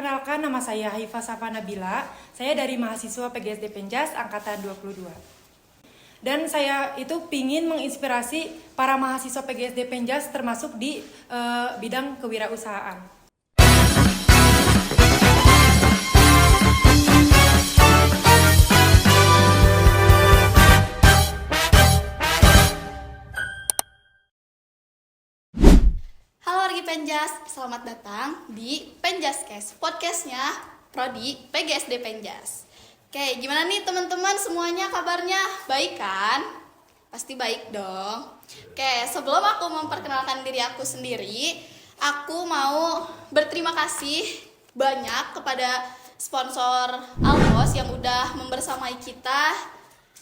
Perkenalkan, nama saya Haifa Safa Nabila. Saya dari mahasiswa PGSD Penjas angkatan 22. Dan saya itu pingin menginspirasi para mahasiswa PGSD Penjas termasuk di bidang kewirausahaan. Halo wargi Penjas, selamat datang di Penjaskes, podcastnya Prodi PGSD Penjas. Oke, gimana nih teman-teman semuanya kabarnya? Baik kan? Pasti baik dong. Oke, sebelum aku memperkenalkan diri aku sendiri, aku mau berterima kasih banyak kepada sponsor Almos yang udah membersamai kita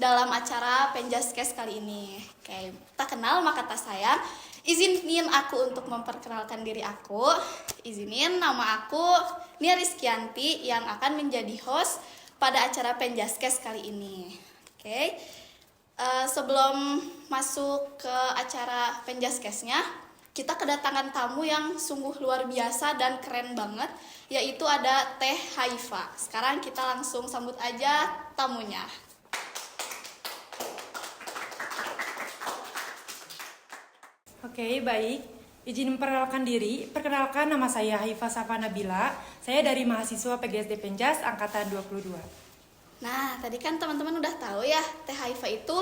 dalam acara Penjaskes kali ini. Oke, tak kenal maka tak sayang. Izinin aku untuk memperkenalkan diri aku. Izinin nama aku Nia Rizkyanti yang akan menjadi host pada acara Penjaskes kali ini. Oke. Sebelum masuk ke acara Penjaskesnya, kita kedatangan tamu yang sungguh luar biasa dan keren banget, yaitu ada Teh Haifa. Sekarang kita langsung sambut aja tamunya. Oke, baik. Izin memperkenalkan diri. Perkenalkan, nama saya Haifa Safa Nabila. Saya dari mahasiswa PGSD Penjas angkatan 22. Nah, tadi kan teman-teman udah tahu ya, Teh Haifa itu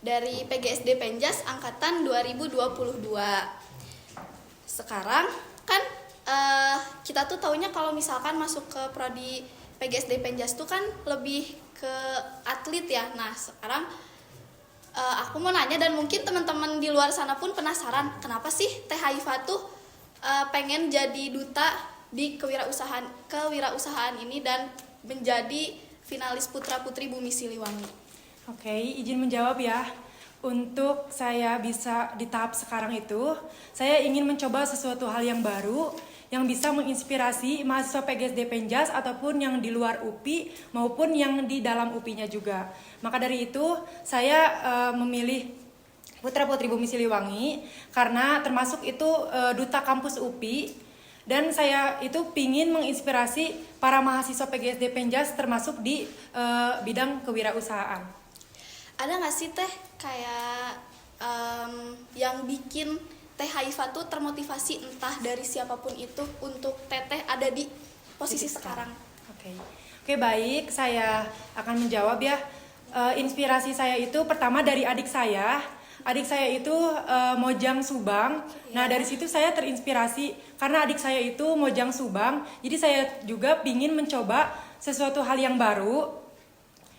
dari PGSD Penjas angkatan 2022. Sekarang kan kita tuh taunya kalau misalkan masuk ke prodi PGSD Penjas tuh kan lebih ke atlet ya. Nah, sekarang aku mau nanya dan mungkin teman-teman di luar sana pun penasaran, kenapa sih Teh Haifa tuh pengen jadi duta di kewirausahaan ini dan menjadi finalis putra-putri Bumi Siliwangi. Oke, izin menjawab ya. Untuk saya bisa di tahap sekarang itu, saya ingin mencoba sesuatu hal yang baru yang bisa menginspirasi mahasiswa PGSD Penjas ataupun yang di luar UPI maupun yang di dalam UPI-nya juga. Maka dari itu, saya memilih Putra-Putri Bumi Siliwangi karena termasuk itu duta kampus UPI, dan saya itu pingin menginspirasi para mahasiswa PGSD Penjas termasuk di bidang kewirausahaan. Ada nggak sih Teh kayak yang bikin Teh Haifa tuh termotivasi entah dari siapapun itu untuk Teteh ada di posisi sekarang? Oke, baik. Saya akan menjawab ya. Inspirasi saya itu pertama dari adik saya. Adik saya itu Mojang Subang. Nah, dari situ saya terinspirasi karena adik saya itu Mojang Subang. Jadi saya juga pingin mencoba sesuatu hal yang baru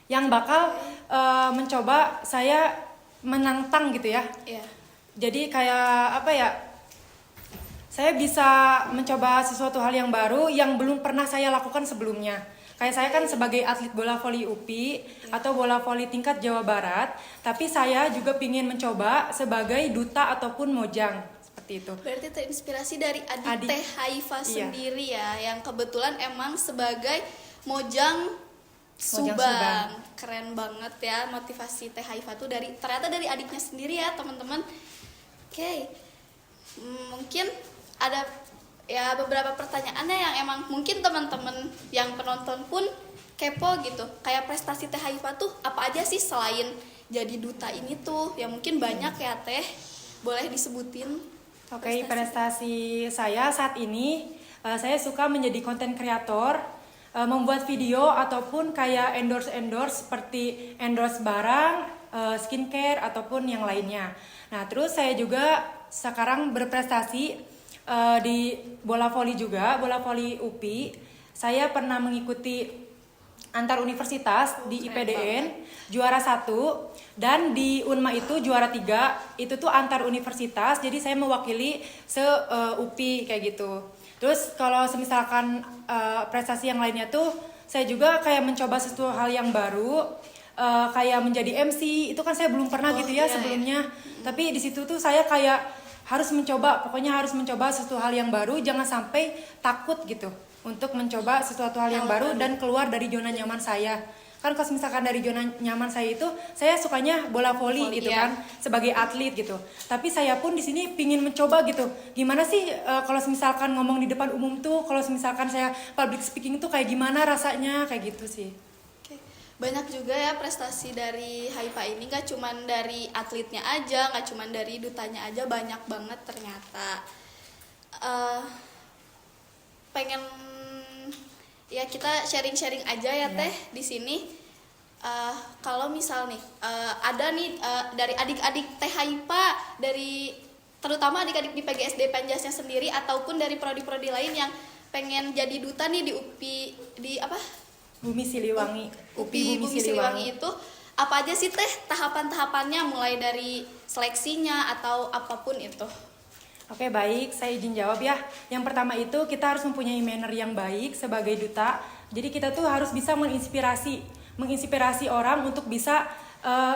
yang bakal mencoba saya menantang gitu ya. Iya. Jadi kayak apa ya? Saya bisa mencoba sesuatu hal yang baru yang belum pernah saya lakukan sebelumnya. Kayak saya kan sebagai atlet bola voli UPI atau bola voli tingkat Jawa Barat, tapi saya juga ingin mencoba sebagai duta ataupun mojang, seperti itu. Berarti terinspirasi dari adik Teh Haifa sendiri ya, yang kebetulan emang sebagai mojang Subang. Keren banget ya motivasi Teh Haifa tuh ternyata dari adiknya sendiri ya, teman-teman. Oke. Mungkin ada ya beberapa pertanyaannya yang emang mungkin teman-teman yang penonton pun kepo gitu. Kayak prestasi Teh Haifa tuh apa aja sih selain jadi duta ini tuh? Ya mungkin banyak ya Teh. Boleh disebutin? Oke, prestasi saya saat ini saya suka menjadi konten kreator, membuat video ataupun kayak endorse seperti endorse barang, skincare ataupun yang lainnya. Nah, terus saya juga sekarang berprestasi di bola voli juga, bola voli UPI. Saya pernah mengikuti antar universitas di IPDN, juara 1, dan di UNMA itu juara 3. Itu tuh antar universitas, jadi saya mewakili UPI kayak gitu. Terus kalau misalkan prestasi yang lainnya tuh, saya juga kayak mencoba sesuatu hal yang baru, kayak menjadi MC. Itu kan saya belum pernah gitu ya sebelumnya. Tapi di situ tuh saya kayak harus mencoba sesuatu hal yang baru, jangan sampai takut gitu untuk mencoba sesuatu hal yang baru dan keluar dari zona nyaman saya. Kan kalau misalkan dari zona nyaman saya itu, saya sukanya bola voli gitu iya. kan, sebagai atlet gitu. Tapi saya pun di sini pingin mencoba gitu. Gimana sih kalau misalkan ngomong di depan umum tuh, kalau misalkan saya public speaking tuh kayak gimana rasanya, kayak gitu sih. Oke. Banyak juga ya prestasi dari Haifa ini, gak cuman dari atletnya aja, gak cuman dari dutanya aja, banyak banget ternyata. Pengen ya kita sharing-sharing aja ya Teh di sini. Kalau misal nih ada nih dari adik-adik Teh Haifa, dari terutama adik-adik di PGSD Penjasnya sendiri ataupun dari prodi-prodi lain yang pengen jadi duta nih di UPI, di apa? Bumi Siliwangi. UPI Bumi Siliwangi itu apa aja sih Teh tahapan-tahapannya, mulai dari seleksinya atau apapun itu? Oke, baik, saya izin jawab ya. Yang pertama itu kita harus mempunyai manner yang baik sebagai duta. Jadi kita tuh harus bisa menginspirasi orang untuk bisa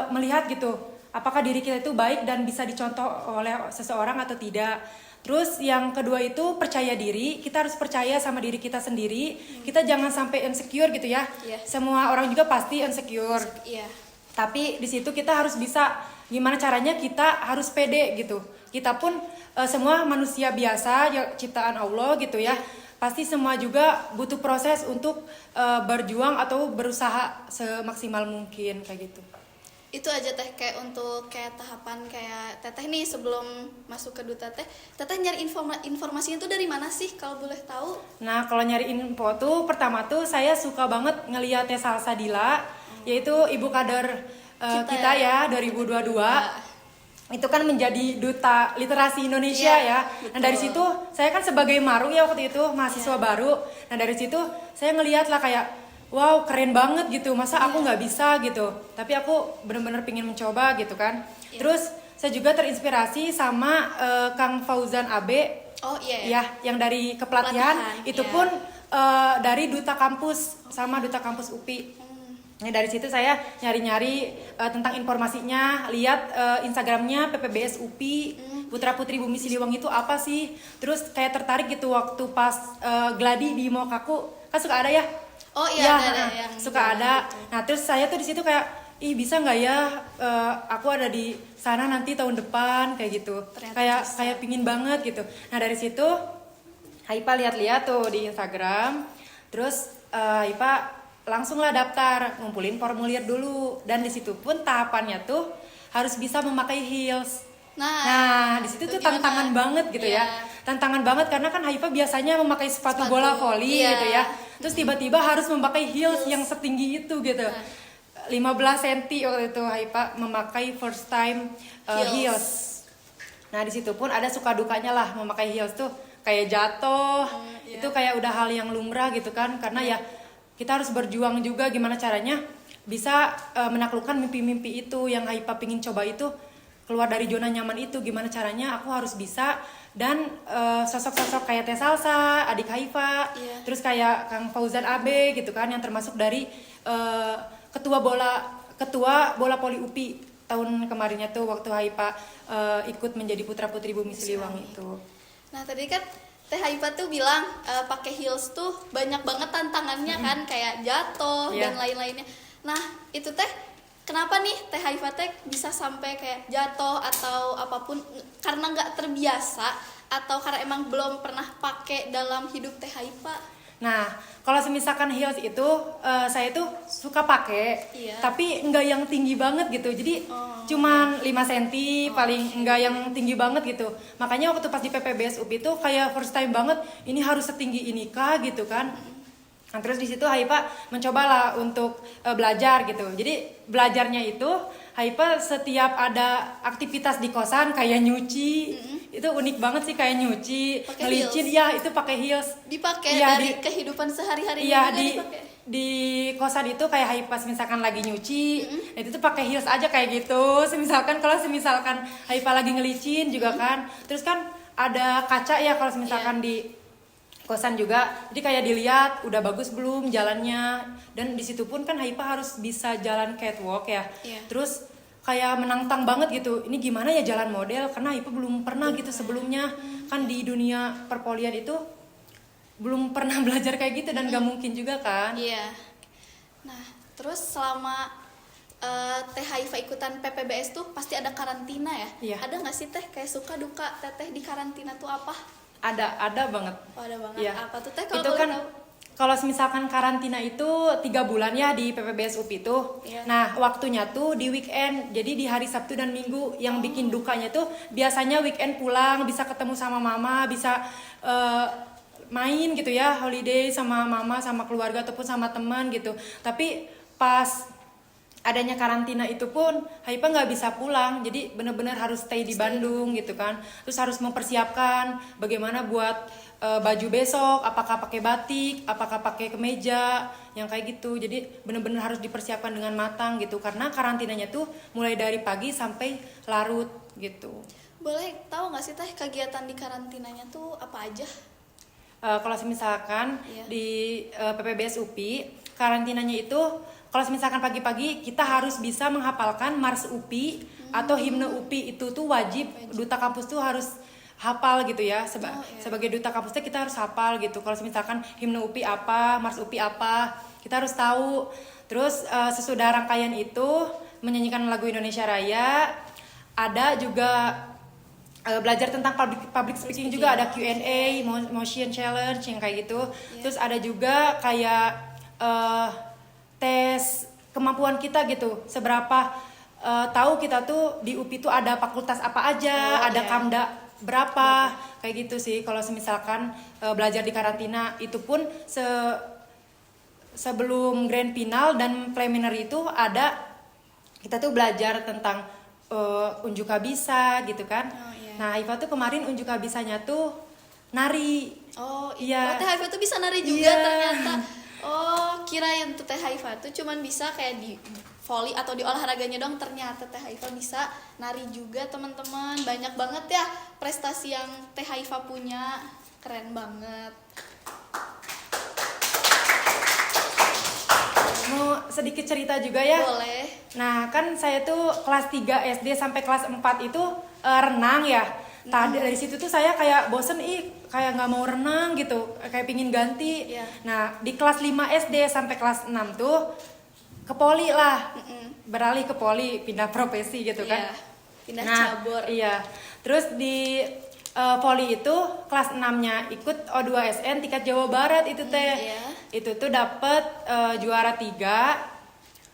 melihat gitu, apakah diri kita itu baik dan bisa dicontoh oleh seseorang atau tidak. Terus yang kedua itu percaya diri. Kita harus percaya sama diri kita sendiri. Kita jangan sampai insecure gitu ya. Semua orang juga pasti insecure. Tapi di situ kita harus bisa, gimana caranya kita harus pede gitu. Kita pun semua manusia biasa, ya, ciptaan Allah gitu ya. Pasti semua juga butuh proses untuk berjuang atau berusaha semaksimal mungkin kayak gitu. Itu aja Teh, kayak untuk kayak tahapan kayak Teteh nih sebelum masuk ke duta Teteh nyari informasinya itu dari mana sih kalau boleh tahu? Nah, kalau nyari info tuh pertama tuh saya suka banget ngeliat Teh Salsadila, yaitu ibu kader kita ya 2022. Itu kan menjadi duta literasi Indonesia ya. Betul. Nah dari situ saya kan sebagai Maru ya waktu itu mahasiswa baru. Nah dari situ saya ngeliat lah kayak wow keren banget gitu. Masa aku nggak bisa gitu. Tapi aku bener-bener pingin mencoba gitu kan. Terus saya juga terinspirasi sama Kang Fauzan Abe. Ya yang dari kepelatihan. Itu pun dari duta kampus sama duta kampus UPI. Nah, dari situ saya nyari-nyari tentang informasinya, lihat Instagramnya PPBS UPI, Putra Putri Bumi Siliwangi itu apa sih? Terus kayak tertarik gitu waktu pas gladi di Mokaku, kan suka ada ya? Ada yang suka ada. Gitu. Nah terus saya tuh di situ kayak, bisa nggak ya aku ada di sana nanti tahun depan kayak gitu. Kayak pingin banget gitu. Nah dari situ Haifa lihat-lihat tuh di Instagram, terus Haifa langsung lah daftar, ngumpulin formulir dulu, dan di situ pun tahapannya tuh harus bisa memakai heels. Nah di situ tuh tantangan banget gitu ya, tantangan banget karena kan Haifa biasanya memakai sepatu bola voli gitu ya, terus tiba-tiba harus memakai heels yang setinggi itu gitu, 15 cm waktu itu Haifa memakai first time heels. Nah di situ pun ada suka dukanya lah memakai heels tuh, kayak jatuh, itu kayak udah hal yang lumrah gitu kan, karena ya kita harus berjuang juga gimana caranya bisa menaklukkan mimpi-mimpi itu yang Haifa pingin coba itu, keluar dari zona nyaman itu, gimana caranya aku harus bisa. Dan sosok-sosok kayak Teh Salsa, adik Haifa, terus kayak Kang Fauzan Abe gitu kan, yang termasuk dari ketua bola poli UPI tahun kemarinnya tuh waktu Haifa ikut menjadi Putra Putri Bumi Siliwangi itu. Nah tadi kan Teh Haifa tuh bilang pakai heels tuh banyak banget tantangannya kan, kayak jatuh dan lain-lainnya. Nah itu Teh, kenapa nih Teh Haifa Teh bisa sampai kayak jatuh atau apapun, karena nggak terbiasa atau karena emang belum pernah pakai dalam hidup Teh Haifa? Nah, kalau misalkan heels itu saya tuh suka pakai, tapi enggak yang tinggi banget gitu. Jadi cuman 5 cm paling, enggak yang tinggi banget gitu. Makanya waktu pas di PPBS UPI itu kayak first time banget, ini harus setinggi ini kah gitu kan. Nah, terus di situ Haifa mencobalah untuk belajar gitu. Jadi belajarnya itu Haifa setiap ada aktivitas di kosan kayak nyuci, itu unik banget sih, kayak nyuci, ngelicin, itu pakai heels. Dipakai dari kehidupan sehari-hari juga dipakai. Di kosan itu kayak Haifa misalkan lagi nyuci, itu tuh pakai heels aja kayak gitu. Misalkan kalau Haifa lagi ngelicin juga kan. Terus kan ada kaca ya kalau misalkan di kosan juga, jadi kayak dilihat udah bagus belum jalannya. Dan di situ pun kan Haifa harus bisa jalan catwalk ya. Terus kayak menantang banget gitu, ini gimana ya jalan model, karena Haifa belum pernah gitu sebelumnya. Kan di dunia perpolian itu belum pernah belajar kayak gitu dan gak mungkin juga kan. Nah Terus selama Teh Haifa ikutan PPBS tuh pasti ada karantina ya? Iya. Ada nggak sih Teh kayak suka duka Teteh di karantina tuh apa? Ada banget. Oh, ada banget. Iya. Apa tuh Teh kalau Itu boleh kan tahu? kalau misalkan karantina itu 3 bulan ya di PPBS UPI itu. Iya. Nah, waktunya tuh di weekend. Jadi di hari Sabtu dan Minggu. Yang bikin dukanya tuh biasanya weekend pulang bisa ketemu sama mama, bisa main gitu ya, holiday sama mama, sama keluarga ataupun sama teman gitu. Tapi pas adanya karantina itu pun Haifa nggak bisa pulang, jadi benar-benar harus stay di Bandung gitu kan. Terus harus mempersiapkan bagaimana buat baju besok, apakah pakai batik, apakah pakai kemeja, yang kayak gitu. Jadi benar-benar harus dipersiapkan dengan matang gitu, karena karantinanya tuh mulai dari pagi sampai larut gitu. Boleh tahu nggak sih Teh kegiatan di karantinanya tuh apa aja? Kalau misalkan Iya. di PPBS UPI karantinanya itu, kalau misalkan pagi-pagi kita harus bisa menghafalkan Mars UPI atau himne UPI, itu tuh wajib. Duta kampus tuh harus hafal gitu ya. Iya. Sebagai duta kampusnya kita harus hafal gitu. Kalau misalkan himne UPI apa, Mars UPI apa, kita harus tahu. Terus sesudah rangkaian itu menyanyikan lagu Indonesia Raya, ada juga belajar tentang public speaking juga, ada Q&A, motion challenge yang kayak gitu. Terus ada juga kayak tes kemampuan kita gitu, seberapa tahu kita tuh di UPI tuh ada fakultas apa aja, ada kamda berapa, kayak gitu sih. Kalau misalkan belajar di karantina itu pun sebelum grand final dan preliminary itu ada, kita tuh belajar tentang unjuk kabisa gitu kan. Nah, Haifa tuh kemarin unjuk kabisanya tuh nari. Oh Iya. Teh Haifa tuh bisa nari juga Iya. ternyata. Oh, kirain tuh Teh Haifa tuh cuman bisa kayak di volley atau di olahraganya dong, ternyata Teh Haifa bisa nari juga teman-teman. Banyak banget ya prestasi yang Teh Haifa punya, keren banget. Mau sedikit cerita juga ya? Boleh. Nah, kan saya tuh kelas 3 SD sampai kelas 4 itu renang ya. Dari situ tuh saya kayak bosen, kayak nggak mau renang gitu, kayak pingin ganti. Iya. Nah, di kelas 5 SD sampai kelas 6 tuh ke poli lah. Beralih ke poli, pindah profesi gitu kan. Iya. Pindah Nah, cabur. Iya. Terus di poli itu kelas 6-nya ikut O2SN tingkat Jawa Barat itu teh. Iya. Itu tuh dapet juara 3.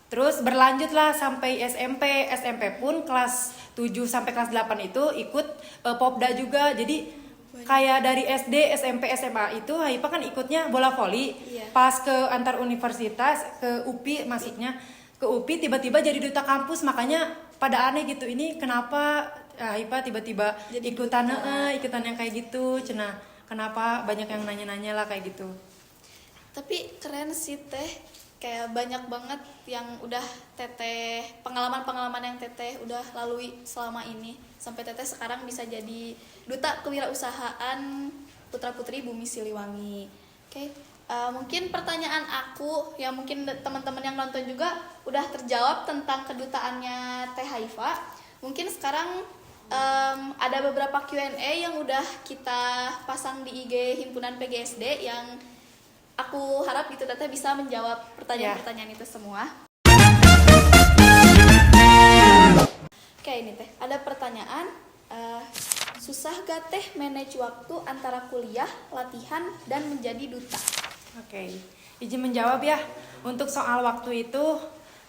Terus berlanjut lah sampai SMP. SMP pun kelas 7 sampai kelas 8 itu ikut Popda juga. Jadi kayak dari SD, SMP, SMA itu Haifa kan ikutnya bola voli. Iya. Pas ke antar universitas, ke UPI masuknya, ke UPI tiba-tiba jadi duta kampus. Makanya pada aneh gitu, ini kenapa Haifa tiba-tiba Jadi ikutan duta. ikutan yang kayak gitu. Cenah, kenapa banyak yang nanya-nanya lah kayak gitu. Tapi keren sih Teh, kayak banyak banget yang udah Teteh, pengalaman-pengalaman yang Teteh udah lalui selama ini sampai Teteh sekarang bisa jadi duta kewirausahaan putra-putri Bumi Siliwangi. Oke, mungkin pertanyaan aku yang mungkin teman-teman yang nonton juga udah terjawab tentang kedutaannya Teh Haifa. Mungkin sekarang ada beberapa Q&A yang udah kita pasang di IG Himpunan PGSD yang aku harap gitu Teteh bisa menjawab pertanyaan-pertanyaan itu semua. Oke, ini Teh, ada pertanyaan. Susah gak Teh manage waktu antara kuliah, latihan, dan menjadi duta? Oke, izin menjawab ya. Untuk soal waktu itu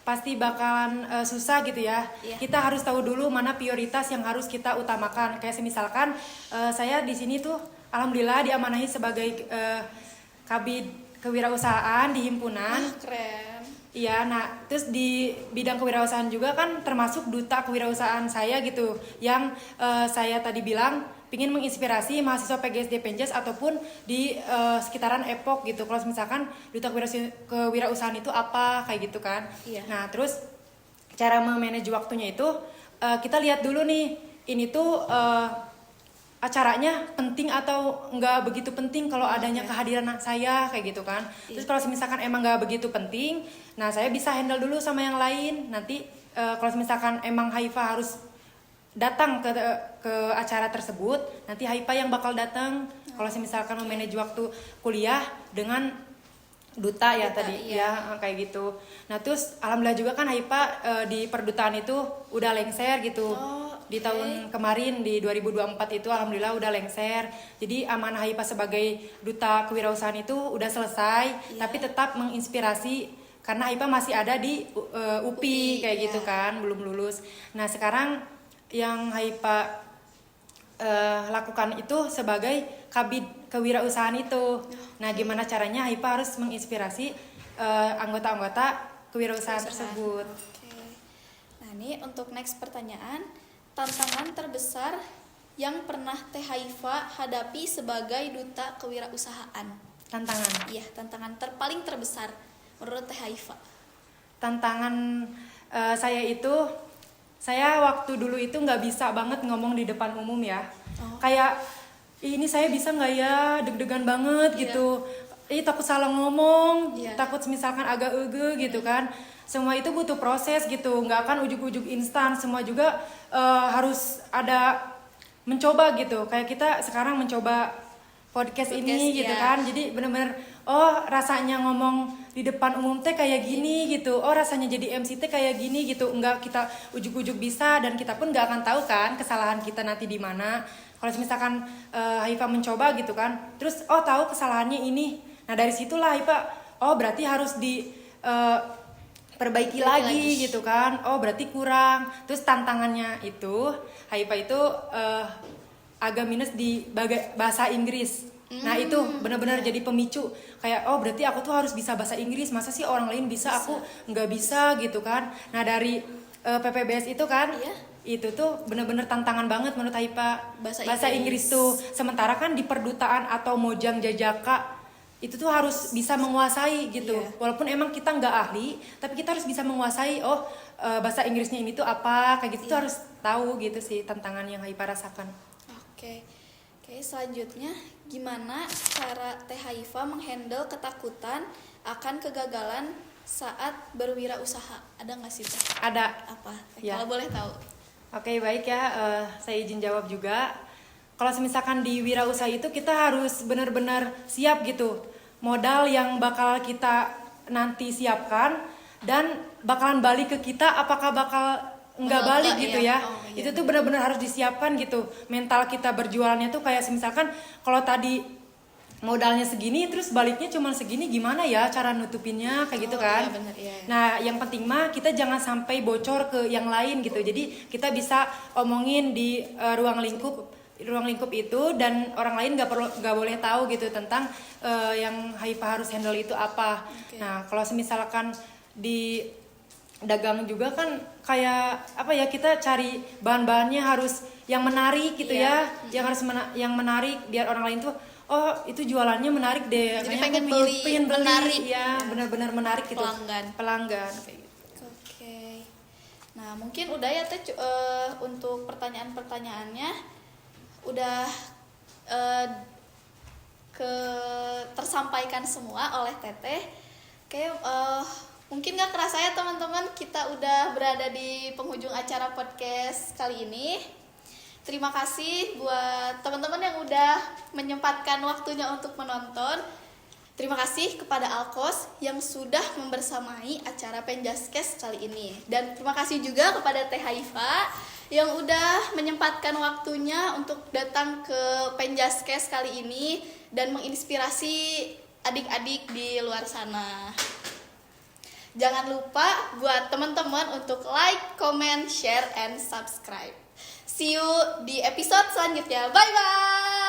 pasti bakalan susah gitu ya. Iya. Kita harus tahu dulu mana prioritas yang harus kita utamakan. Kayak misalkan saya di sini tuh alhamdulillah diamanahi sebagai kabid kewirausahaan di himpunan. Keren. Iya, nah terus di bidang kewirausahaan juga kan termasuk duta kewirausahaan saya gitu, yang saya tadi bilang pingin menginspirasi mahasiswa PGSD Penjas ataupun di sekitaran Epok gitu. Kalau misalkan duta kewirausahaan itu apa kayak gitu kan. Iya. Nah terus cara memanage waktunya itu kita lihat dulu nih, ini tuh acaranya penting atau nggak begitu penting kalau adanya kehadiran saya kayak gitu kan. Terus kalau misalkan emang nggak begitu penting, nah saya bisa handle dulu sama yang lain. Nanti kalau misalkan emang Haifa harus datang ke acara tersebut, nanti Haifa yang bakal datang. Kalau misalkan memanage waktu kuliah dengan duta ya Duta, tadi iya. ya, kayak gitu. Nah terus alhamdulillah juga kan Haipa di perdutaan itu udah lengser gitu. Oh, Di oke. tahun kemarin di 2024 itu alhamdulillah udah lengser. Jadi amanah Haipa sebagai duta kewirausahaan itu udah selesai, Iya. tapi tetap menginspirasi karena Haipa masih ada di UPI kayak iya. gitu kan, belum lulus. Nah sekarang yang Haipa lakukan itu sebagai kabid kewirausahaan itu. Nah, gimana caranya Haipa harus menginspirasi anggota-anggota kewirausahaan tersebut. Oke. Nah, ini untuk next pertanyaan, tantangan terbesar yang pernah Teh Haifa hadapi sebagai duta kewirausahaan. Tantangan. Iya, tantangan paling terbesar menurut Teh Haifa. Tantangan saya waktu dulu itu nggak bisa banget ngomong di depan umum ya. Kayak ini saya bisa nggak ya, deg-degan banget gitu. Takut salah ngomong, Iya. takut misalkan agak gitu kan. Semua itu butuh proses gitu, nggak akan ujuk-ujuk instan. Semua juga harus ada mencoba gitu. Kayak kita sekarang mencoba podcast ini gitu iya. kan. Jadi bener-bener rasanya ngomong di depan umum teh kayak gini gitu. Rasanya jadi MC teh kayak gini gitu. Enggak kita ujuk-ujuk bisa, dan kita pun nggak akan tahu kan kesalahan kita nanti di mana. Kalau misalkan Haifa mencoba gitu kan, terus tahu kesalahannya ini. Nah dari situlah Haifa berarti harus perbaiki lagi gitu kan. Berarti kurang. Terus tantangannya itu Haifa itu agak minus di bahasa Inggris. Nah itu benar-benar jadi pemicu kayak berarti aku tuh harus bisa bahasa Inggris, masa sih orang lain bisa aku nggak bisa gitu kan. Nah dari PPBS itu kan itu tuh benar-benar tantangan banget menurut Haifa, bahasa Inggris tuh. Sementara kan di perdutaan atau Mojang Jajaka itu tuh harus bisa menguasai gitu. Walaupun emang kita nggak ahli, tapi kita harus bisa menguasai bahasa Inggrisnya ini tuh apa kayak gitu. Tuh harus tahu gitu sih tantangan yang Haifa rasakan. Oke, selanjutnya gimana cara Teh Haifa menghandle ketakutan akan kegagalan saat berwirausaha? Ada nggak sih Teh? Ada. Apa? Ya. Kalau boleh tahu. Oke, baik ya, saya izin jawab juga. Kalau misalkan di wirausaha itu kita harus benar-benar siap gitu. Modal yang bakal kita nanti siapkan dan bakalan balik ke kita, apakah bakal nggak balik gitu ya. Itu tuh benar-benar harus disiapkan gitu. Mental kita berjualannya tuh kayak misalkan kalau tadi modalnya segini terus baliknya cuma segini, gimana ya cara nutupinnya kayak gitu kan. Iya, bener, iya. Nah yang penting mah kita jangan sampai bocor ke yang lain gitu. Jadi kita bisa omongin di ruang lingkup itu, dan orang lain nggak boleh tahu gitu tentang yang Haifa harus handle itu apa. Nah kalau misalkan di dagang juga kan kayak apa ya, kita cari bahan-bahannya harus yang menarik gitu ya, yang harus yang menarik biar orang lain tuh itu jualannya menarik deh. Jadi pengen beli, menarik ya, benar-benar menarik gitu. Pelanggan kayak gitu. Oke. Nah, mungkin udah ya Teh untuk pertanyaan-pertanyaannya udah tersampaikan semua oleh Teteh. Oke, mungkin gak kerasa ya teman-teman, kita udah berada di penghujung acara podcast kali ini. Terima kasih buat teman-teman yang udah menyempatkan waktunya untuk menonton. Terima kasih kepada Alkos yang sudah membersamai acara Penjaskes kali ini. Dan terima kasih juga kepada Teh Haifa yang udah menyempatkan waktunya untuk datang ke Penjaskes kali ini dan menginspirasi adik-adik di luar sana. Jangan lupa buat teman-teman untuk like, comment, share, and subscribe. See you di episode selanjutnya. Bye-bye!